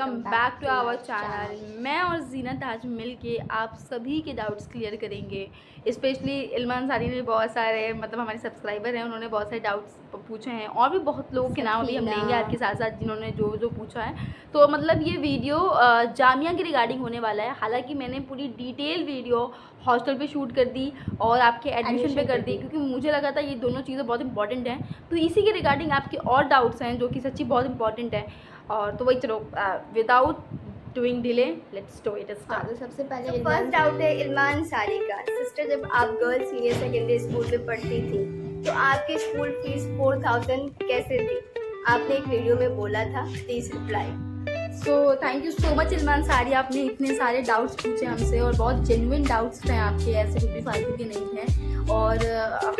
Welcome back to our channel. मैं और जीनत आज मिल के आप सभी के डाउट्स क्लियर करेंगे। स्पेशली इल्मान सारी ने बहुत सारे मतलब हमारे सब्सक्राइबर हैं, उन्होंने बहुत सारे डाउट्स पूछे हैं और भी बहुत लोगों के नाम भी हम लेंगे आपके साथ साथ जिन्होंने जो जो पूछा है। तो मतलब ये वीडियो जामिया के रिगार्डिंग होने वाला है। हालांकि मैंने पूरी डिटेल वीडियो हॉस्टल पे शूट कर दी और आपके एडमिशन पे कर दी, क्योंकि मुझे लगा था ये दोनों चीज़ें बहुत इंपॉर्टेंट हैं। तो इसी के रिगार्डिंग आपके और डाउट्स हैं जो कि सच्ची बहुत इंपॉर्टेंट है। और तो वही चलो without doing delay let's do it start. तो सबसे पहले फर्स्ट डाउट है इल्मान सारी का। सिस्टर, जब आप गर्ल्स सीनियर सेकेंडरी स्कूल में पढ़ती थी तो आपकी स्कूल फीस 4000 कैसे थी? आपने एक वीडियो में बोला था, please reply. So thank you so much इल्मान सारी, आपने इतने सारे डाउट्स पूछे हमसे और बहुत जेन्युइन डाउट्स हैं आपके, ऐसे कुछ भी फालतू के नहीं हैं। और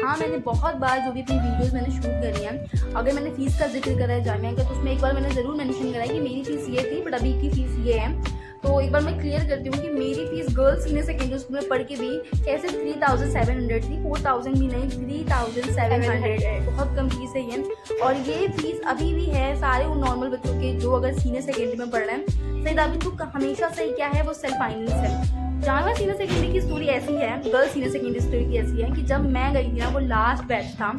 हाँ, मैंने बहुत बार जो भी अपनी वीडियोस मैंने शूट करी हैं, अगर मैंने फ़ीस का जिक्र करा है जामिया का तो उसमें एक बार मैंने ज़रूर मेंशन करा है कि मेरी फ़ीस ये थी बट अभी की फ़ीस ये है। तो एक बार मैं क्लियर करती हूँ कि मेरी fees girls senior secondary school में पढ़ के भी कैसे 3700 थी, 4000 भी नहीं, 3700। बहुत कम फीस है ये। और ये फीस अभी भी है सारे उन नॉर्मल बच्चों के जो अगर सीनियर सेकेंडरी में पढ़ रहे हैं। सही अभी तो हमेशा सही क्या है, वो सेल्फ फाइनेंस है। जामिया सीनियर सेकेंडरी की स्टोरी ऐसी है, गर्ल्स सीनियर सेकेंडरी स्टोरी की ऐसी है कि जब मैं गई थी ना, वो लास्ट बैच था,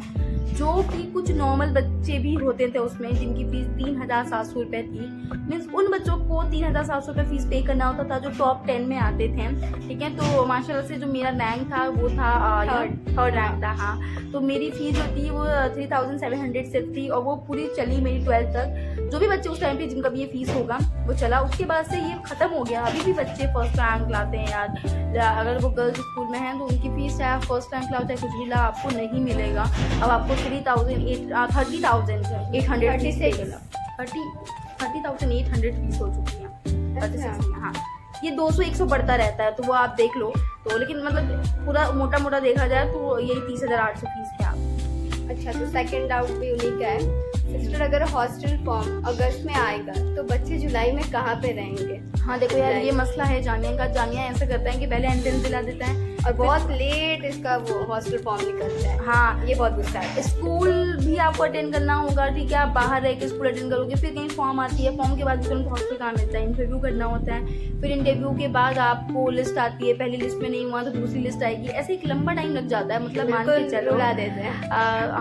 जो कि कुछ नॉर्मल बच्चे भी होते थे उसमें जिनकी फीस 3700 रुपये थी। मीन्स उन बच्चों को 3700 रुपये फीस पे करना होता था जो टॉप 10 में आते थे, ठीक है। तो माशाल्लाह से जो मेरा रैंक था वो था थर्ड रैंक था। हाँ, तो मेरी फीस जो थी वो 3700 सिर्फ थी और वो पूरी चली मेरी 12th तक। जो भी बच्चे उस टाइम पे जिनका भी ये फीस होगा वो चला, उसके बाद से ये खत्म हो गया। अभी भी बच्चे फर्स्ट रैंक लाते हैं यार, अगर वो गर्ल्स स्कूल में हैं तो उनकी फीस चाहे फर्स्ट रैंक लाओ चाहे कुछ भी ला, आपको नहीं मिलेगा। अब आपको 30,800 फीस मिलेगा। 30,800 फीस हो चुकी है। हाँ, ये 200-100 बढ़ता रहता है तो वो आप देख लो। तो लेकिन मतलब पूरा मोटा मोटा देखा जाए तो यही 30,800 फीस है आप। अच्छा, तो सेकंड डाउट भी उन्हीं का है। सिस्टर, अगर हॉस्टल फॉर्म अगस्त में आएगा तो बच्चे जुलाई में कहाँ पे रहेंगे? हाँ देखो यार, ये मसला है जामिया का। जामिया ऐसा करता है कि पहले एंट्रेंस दिला देता है और बहुत लेट इसका वो हॉस्टल फॉर्म निकलता है। हाँ, ये बहुत गुस्सा है। स्कूल भी आपको अटेंड करना होगा, ठीक है, आप बाहर रह के स्कूल अटेंड करोगे, फिर कहीं फॉर्म आती है, फॉर्म के बाद तुरंत हॉस्टल कहाँ मिलता है, इंटरव्यू करना होता है, फिर इंटरव्यू के बाद आपको लिस्ट आती है, पहली लिस्ट में नहीं हुआ तो दूसरी लिस्ट आएगी, ऐसे एक लंबा टाइम लग जाता है। मतलब मान के चलो देते हैं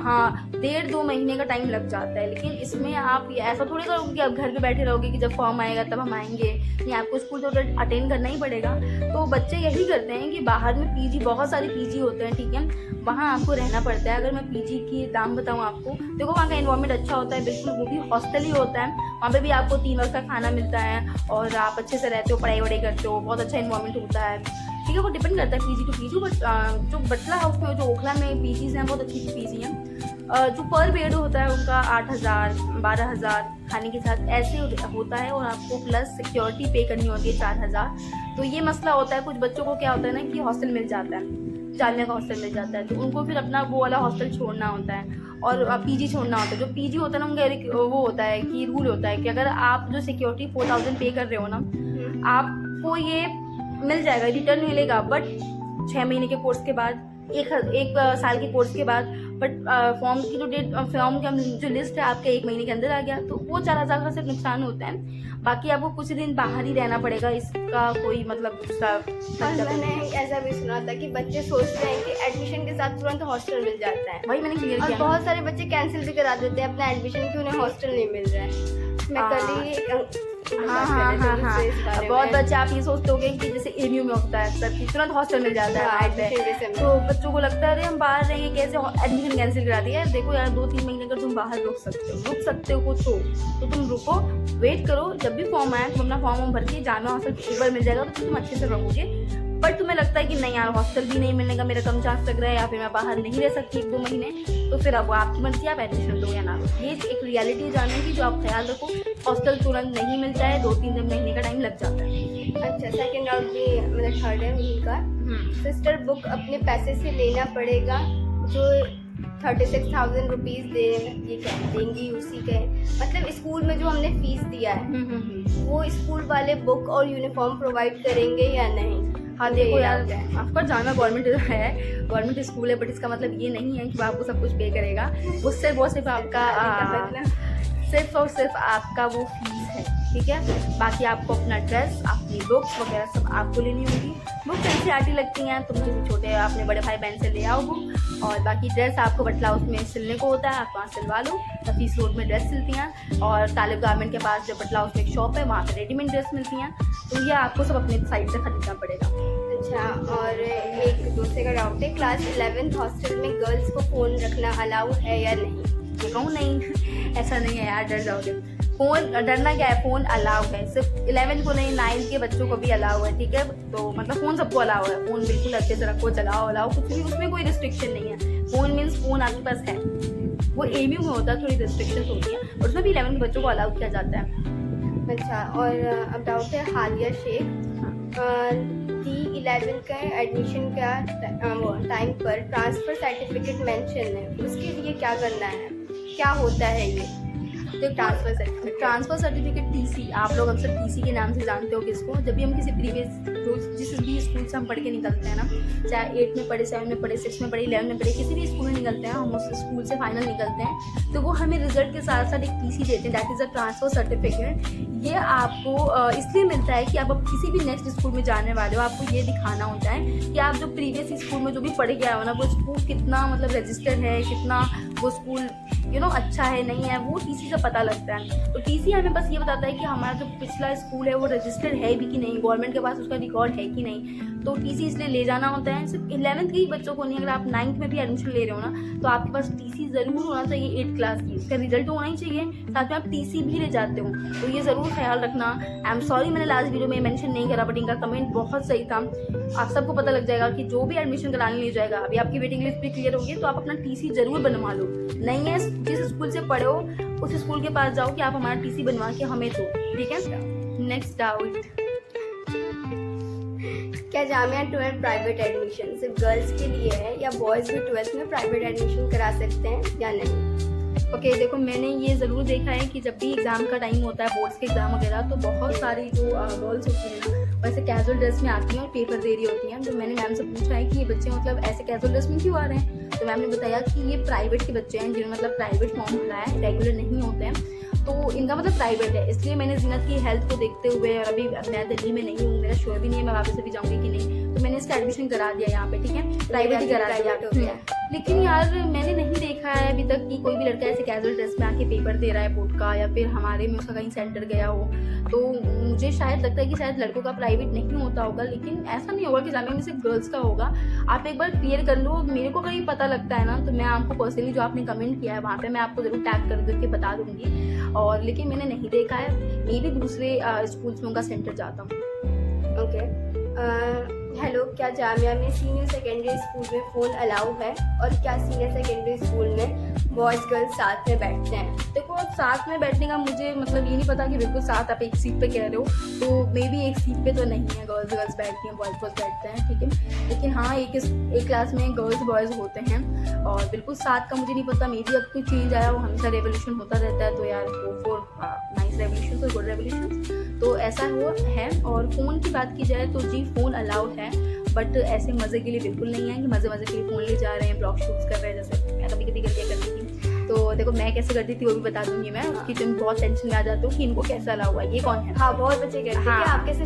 हाँ, 1.5-2 महीने का टाइम लग जाता है। लेकिन इसमें आप ऐसा थोड़ी करोगे कि आप घर पे बैठे रहोगे कि जब फॉर्म आएगा तब हम आएंगे, नहीं, आपको स्कूल तो अटेंड करना ही पड़ेगा। तो बच्चे यही करते हैं कि बाहर में पीजी, बहुत सारे पीजी होते हैं, ठीक है, वहाँ आपको रहना पड़ता है। अगर मैं पीजी की दाम बताऊँ आपको, देखो वहाँ का एनवायरनमेंट अच्छा होता है, बिल्कुल वो भी हॉस्टल ही होता है। वहाँ पे भी आपको 3 वक्त का खाना मिलता है और आप अच्छे से रहते हो, पढ़ाई वढ़ाई करते हो, बहुत अच्छा एनवायरनमेंट होता है, ठीक है। वो डिपेंड करता है पीजी टू पीजी। बट जो बटला हाउस में, जो ओखला में पीजीज हैं, बहुत अच्छी पीजी हैं। जो पर बेड होता है उनका 8,000 12,000 खाने के साथ ऐसे होता है और आपको प्लस सिक्योरिटी पे करनी होती है 4,000। तो ये मसला होता है। कुछ बच्चों को क्या होता है ना कि हॉस्टल मिल जाता है, जामिया का हॉस्टल मिल जाता है, तो उनको फिर अपना वो वाला हॉस्टल छोड़ना होता है और पीजी छोड़ना होता है। जो पीजी होता है ना, उनका वो होता है कि रूल होता है कि अगर आप जो सिक्योरिटी 4,000 पे कर रहे हो ना, आपको ये मिल जाएगा, रिटर्न मिलेगा, बट 6 महीने के कोर्स के बाद, एक साल के कोर्स के बाद। बट फॉर्म की जो डेट, फॉर्म का जो लिस्ट है आपके 1 महीने के अंदर आ गया तो वो 4,000 का सिर्फ नुकसान होता है। बाकी आपको कुछ दिन बाहर ही रहना पड़ेगा, इसका कोई मतलब मैंने ऐसा भी सुना था कि बच्चे सोचते हैं कि एडमिशन के साथ तुरंत हॉस्टल मिल जाता है। वही मैंने क्लियर किया। बहुत सारे बच्चे कैंसिल भी करा देते हैं अपना एडमिशन कि उन्हें हॉस्टल नहीं मिल रहा है। मैं कल ही हाँ, बहुत बच्चे आप ये सोचते होंगे कि जैसे एमयू में होता है सब कि तुरंत हॉस्टल मिल जाता है, तो बच्चों को लगता है अरे हम बाहर रहेंगे कैसे, एडमिशन कैंसिल करा दिया। देखो यार, 2-3 महीने अगर तुम बाहर रुक सकते हो कुछ तो तुम रुको, वेट करो। जब भी फॉर्म आया तुम अपना फॉर्म भर के जामिया हॉस्टल एक बार मिल जाएगा तो तुम अच्छे से रहोगे। बट तुम्हें लगता है कि नहीं यार, हॉस्टल भी नहीं मिलने का मेरा कम चांस लग रहा है या फिर मैं बाहर नहीं रह सकती 1-2 महीने, तो फिर अब आपकी मर्जी, आप एडमिशन दो या ना दो। ये एक रियलिटी जानने की जो आप ख्याल रखो, हॉस्टल तुरंत नहीं मिल जाए, 2-3 महीने का टाइम लग जाता है। अच्छा, सेकंड डाउट भी मतलब थर्ड है उन्हीं का। सिस्टर, बुक अपने पैसे से लेना पड़ेगा जो 36,000 रुपीज़ देंगी उसी के, मतलब स्कूल में जो हमने फीस दिया है वो स्कूल वाले बुक और यूनिफॉर्म प्रोवाइड करेंगे या नहीं? हाँ देखो यार, ऑफकोर्स जामिया गवर्नमेंट है, गवर्नमेंट स्कूल है, बट इसका मतलब ये नहीं है कि वो आपको सब कुछ पे करेगा। उससे वो सिर्फ आपका सिर्फ और सिर्फ आपका वो फीस है। ठीक है। बाकी आपको अपना ड्रेस, अपनी बुक्स वगैरह सब आपको लेनी होगी। बुक्स NCERT लगती हैं, तुम किसी छोटे अपने बड़े भाई बहन से ले आओ बुक। और बाकी ड्रेस आपको बटला हाउस में सिलने को होता है, आप वहाँ सिलवा लो। नफीस रोड में ड्रेस सिलती हैं, और तालिब गारमेंट के पास जो बटला हाउस में एक शॉप है वहाँ पर रेडीमेड ड्रेस मिलती हैं। तो ये आपको सब अपने साइड से खरीदना पड़ेगा। अच्छा, और एक दूसरे का डाउट है, क्लास 11th हॉस्टल में गर्ल्स को फ़ोन रखना अलाउ है या नहीं? मैं कहूँ नहीं, ऐसा नहीं है यार, डर जाओगे। फ़ोन डरना क्या है, फ़ोन अलाउ है, सिर्फ 11 को नहीं 9 के बच्चों को भी अलाउ है, ठीक है। तो मतलब फ़ोन सबको अलाउ है, फ़ोन बिल्कुल अच्छे से रखो, चलाओ, अलाउ कुछ भी, उसमें कोई रिस्ट्रिक्शन नहीं है। फ़ोन मीन्स फ़ोन आपके पास है, वो एमयू में होता है, थोड़ी रिस्ट्रिक्शन होती है, और उसमें भी 11 के बच्चों को अलाउ किया जाता है। अच्छा, और अब डाउट है हालिया शेख, D11 का एडमिशन का टाइम पर ट्रांसफ़र सर्टिफिकेट मेंशन है, उसके लिए क्या करना है, क्या होता है ये? तो ट्रांसफ़र सर्टिफिकेट TC, आप लोग अक्सर TC के नाम से जानते हो किसको। जब भी हम किसी प्रीवियस जिस भी स्कूल से हम पढ़ के निकलते हैं ना, चाहे 8 में पढ़े, 7 में पढ़े, 6 में पढ़े, 11 में पढ़े, किसी भी स्कूल में निकलते हैं, हम उस स्कूल से फाइनल निकलते हैं, तो वो हमें रिजल्ट के साथ साथ एक TC देते हैं, that is a transfer certificate. ये आपको इसलिए मिलता है कि आप अब किसी भी नेक्स्ट स्कूल में जाने वाले हो, आपको ये दिखाना होता है कि आप जो प्रीवियस स्कूल में जो भी पढ़ के आए हो ना, वो स्कूल कितना मतलब रजिस्टर्ड है, कितना वो स्कूल अच्छा है नहीं है, वो TC से पता लगता है। तो TC हमें बस ये बताता है कि हमारा जो पिछला स्कूल है वो रजिस्टर्ड है भी कि नहीं, गवर्नमेंट के पास उसका रिकॉर्ड है कि नहीं। तो TC इसलिए ले जाना होता है, सिर्फ 11th के ही बच्चों को नहीं, अगर आप 9th में भी एडमिशन ले रहे हो ना, तो आपके पास TC ज़रूर होना चाहिए 8th क्लास की, उसका रिजल्ट होना ही चाहिए, साथ में आप TC भी ले जाते हो, तो ये ज़रूर ख्याल रखना। आई एम सॉरी मैंने लास्ट वीडियो में मेंशन नहीं करा, बट इनका कमेंट बहुत सही था। आप सबको पता लग जाएगा कि जो भी एडमिशन कराने ले जाएगा, अभी आपकी वेटिंग लिस्ट भी क्लियर होगी, तो आप अपना TC ज़रूर बनवा लो। नहीं है जिस स्कूल से पढ़े हो उस स्कूल के पास जाओ कि आप हमारा TC बनवा के हमें दो, ठीक है। नेक्स्ट डाउट, क्या जामिया 12 प्राइवेट एडमिशन सिर्फ गर्ल्स के लिए है या बॉयज़ भी 12th में प्राइवेट एडमिशन करा सकते हैं या नहीं? ओके, देखो मैंने ये ज़रूर देखा है कि जब भी एग्ज़ाम का टाइम होता है, बोर्ड्स के एग्ज़ाम वगैरह, तो बहुत सारी जो गर्ल्स होती हैं ना, वैसे कैजुअल ड्रेस में आती हैं और पेपर दे रही होती हैं। तो मैंने मैम से पूछा है कि ये बच्चे मतलब ऐसे कैजुअल ड्रेस में क्यों आ रहे हैं, तो मैम ने बताया कि ये प्राइवेट के बच्चे हैं, जिन्होंने मतलब प्राइवेट फॉर्म भरा है, रेगुलर नहीं होते हैं, तो इनका मतलब प्राइवेट है। इसलिए मैंने जीनत की हेल्थ को देखते हुए, और अभी मैं दिल्ली में नहीं हूँ, मेरा श्योर भी नहीं है मैं वापस से भी जाऊँगी कि नहीं, तो मैंने इसका एडमिशन करा दिया यहाँ पे, ठीक है, प्राइवेट ही करा दिया। लेकिन यार मैंने नहीं देखा है अभी तक कि कोई भी लड़का ऐसे कैजुअल ड्रेस में आके पेपर दे रहा है बोर्ड का, या फिर हमारे में उसका कहीं सेंटर गया हो। तो मुझे शायद लगता है कि शायद लड़कों का प्राइवेट नहीं होता होगा, लेकिन ऐसा नहीं होगा कि जामिया में सिर्फ गर्ल्स का होगा। आप एक बार क्लियर कर लो, मेरे को अगर ये पता लगता है ना, तो मैं आपको पर्सनली जो आपने कमेंट किया है वहाँ पे मैं आपको ज़रूर टैग कर करके बता दूँगी। और लेकिन मैंने नहीं देखा है, मे भी दूसरे स्कूल्स में उनका सेंटर जाता हूँ। ओके, हेलो, क्या जामिया में सीनियर सेकेंडरी स्कूल में फ़ोन अलाउ है, और क्या सीनियर सेकेंडरी स्कूल में बॉयज़ गर्ल्स साथ में बैठते हैं? देखो अब साथ में बैठने का मुझे मतलब ये नहीं पता कि बिल्कुल साथ आप एक सीट पे कह रहे हो, तो मे भी एक सीट पे तो नहीं है गर्ल्स बैठती हैं, बॉयज़ बैठते हैं, ठीक है। लेकिन हाँ एक क्लास में गर्ल्स बॉयज़ होते हैं, और बिल्कुल साथ का मुझे नहीं पता, मे भी अब कोई चेंज आया हो, हमेशा रेवोल्यूशन होता रहता है, तो यार फॉर नाइस रेवोल्यूशन और गुड रेवोल्यूशन, तो ऐसा हुआ है। और फ़ोन की बात की जाए तो जी फ़ोन अलाउड है, बट ऐसे मज़े के लिए बिल्कुल नहीं है कि मज़े के लिए फ़ोन ले जा रहे हैं, ब्लॉग शूट्स कर रहे हैं, जैसे मैं कभी कभी करके करती थी। तो देखो मैं कैसे करती थी वो भी बता दूंगी मैं, उसकी तुम बहुत टेंशन में आ जाते हो कि इनको कैसा अलाउ हुआ, ये कौन है। हाँ, बहुत बच्चे कहते हैं कि आप कैसे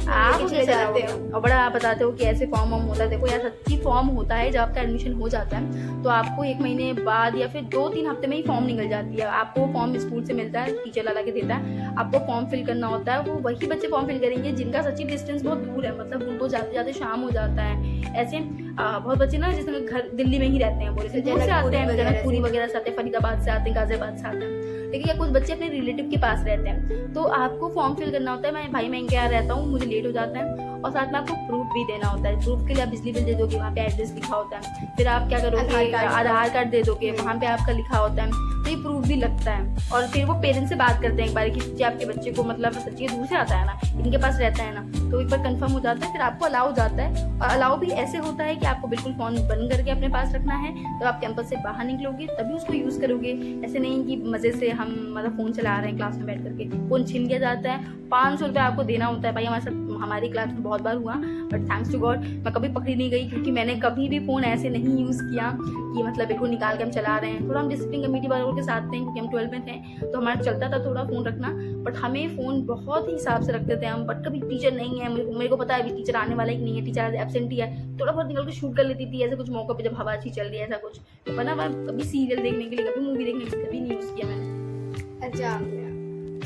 चले जाते हो, और बड़ा आप बताते हो कि ऐसे फॉर्म होता है। देखो यार सच्ची फॉर्म होता है, जब आपका एडमिशन हो जाता है तो आपको 1 महीने बाद या फिर 2-3 हफ्ते में ही फॉर्म निकल जाती है। आपको फॉर्म स्कूल से मिलता है, टीचर ला के देता है, आपको फॉर्म फिल करना होता है। वो वही बच्चे फॉर्म फिल करेंगे जिनका सच्ची डिस्टेंस बहुत दूर है, मतलब उनको जाते जाते शाम हो जाता है। ऐसे बहुत बच्चे ना जिसमें घर दिल्ली में ही रहते हैं, बोले से दूर से आते हैं, जनकपुरी वगैरह से आते हैं, फरीदाबाद से आते हैं, गाजियाबाद से आते हैं, लेकिन या कुछ बच्चे अपने रिलेटिव के पास रहते हैं, तो आपको फॉर्म फिल करना होता है। मैं इनके यहाँ रहता हूँ, मुझे लेट हो जाता है, और साथ में आपको प्रूफ भी देना होता है। प्रूफ के लिए आप बिजली बिल दे दोगे, वहाँ पे एड्रेस लिखा होता है, फिर आप क्या करोगे, आधार कार्ड दे दोगे, वहाँ पे आपका लिखा होता है, तो ये प्रूफ भी लगता है। और फिर वो पेरेंट्स से बात करते हैं एक बार कि सच्ची आपके बच्चे को मतलब सच्ची दूर से आता है ना, इनके पास रहता है ना, तो एक बार कंफर्म हो जाता है, फिर आपको अलाउ जाता है। और अलाउ भी ऐसे होता है कि आपको बिल्कुल फ़ोन बंद करके अपने पास रखना है, तो आप कैंपस से बाहर निकलोगे तभी उसको यूज़ करोगे। ऐसे नहीं कि मज़े से हम मतलब फ़ोन चला रहे हैं क्लास में बैठ करके, फ़ोन छीन लिया जाता है, 500 रुपये आपको देना होता है। भाई हमारे साथ हमारी क्लास में बहुत बार हुआ, बट थैंक्स टू गॉड मैं कभी पकड़ी नहीं गई, क्योंकि मैंने कभी भी फ़ोन ऐसे नहीं यूज़ किया कि मतलब बिल्कुल निकाल के हम चला रहे हैं। थोड़ा हम डिसिप्लिन कमेटी वालों के साथ थे क्योंकि हम 12 में थे, तो हमारा चलता था थोड़ा फ़ोन रखना, बट हमें फ़ोन बहुत ही हिसाब से रखते थे हम। बट कभी टीचर नहीं है, मेरे को पता है अभी टीचर आने वाला ही नहीं है, टीचर आज एब्सेंट ही है, थोड़ा बहुत निकल के शूट कर लेती थी ऐसे कुछ मौक़ों पे जब हवा अच्छी चल रही है ऐसा कुछ। तो पता मैं कभी सीरियल देखने के लिए, कभी मूवी देखने के लिए कभी नहीं यूज़ किया मैंने। अच्छा,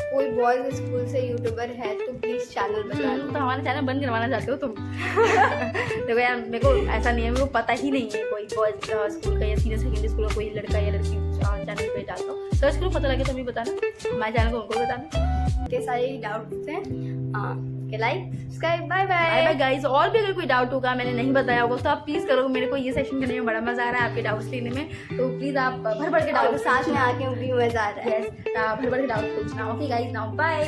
कोई बॉयज स्कूल से यूट्यूबर है तो प्लीज़ चैनल बता दो। तो हमारा चैनल बंद करवाना चाहते हो तुम? देखो यार, मेरे को ऐसा नहीं है, मेरे को पता ही नहीं है कोई बॉयज स्कूल का या सीनियर सेकेंडरी स्कूल का कोई लड़का या लड़की चैनल पे डालता हूँ। सर्च करो, पता लगे तो भी बताना, हमारे चैनल को उनको बताना। के सारे डाउट्स हैं, के like subscribe, bye bye bye bye guys. और भी अगर कोई डाउट होगा मैंने नहीं बताया होगा तो आप प्लीज़ करो, मेरे को ये सेशन करने में बड़ा मज़ा आ रहा है आपके डाउट्स लेने में, तो प्लीज़ आप भर भर के और डाउट साथ में आके भी मज़ा आ रहा है। भर भर के डाउट पूछना। Okay guys, now bye.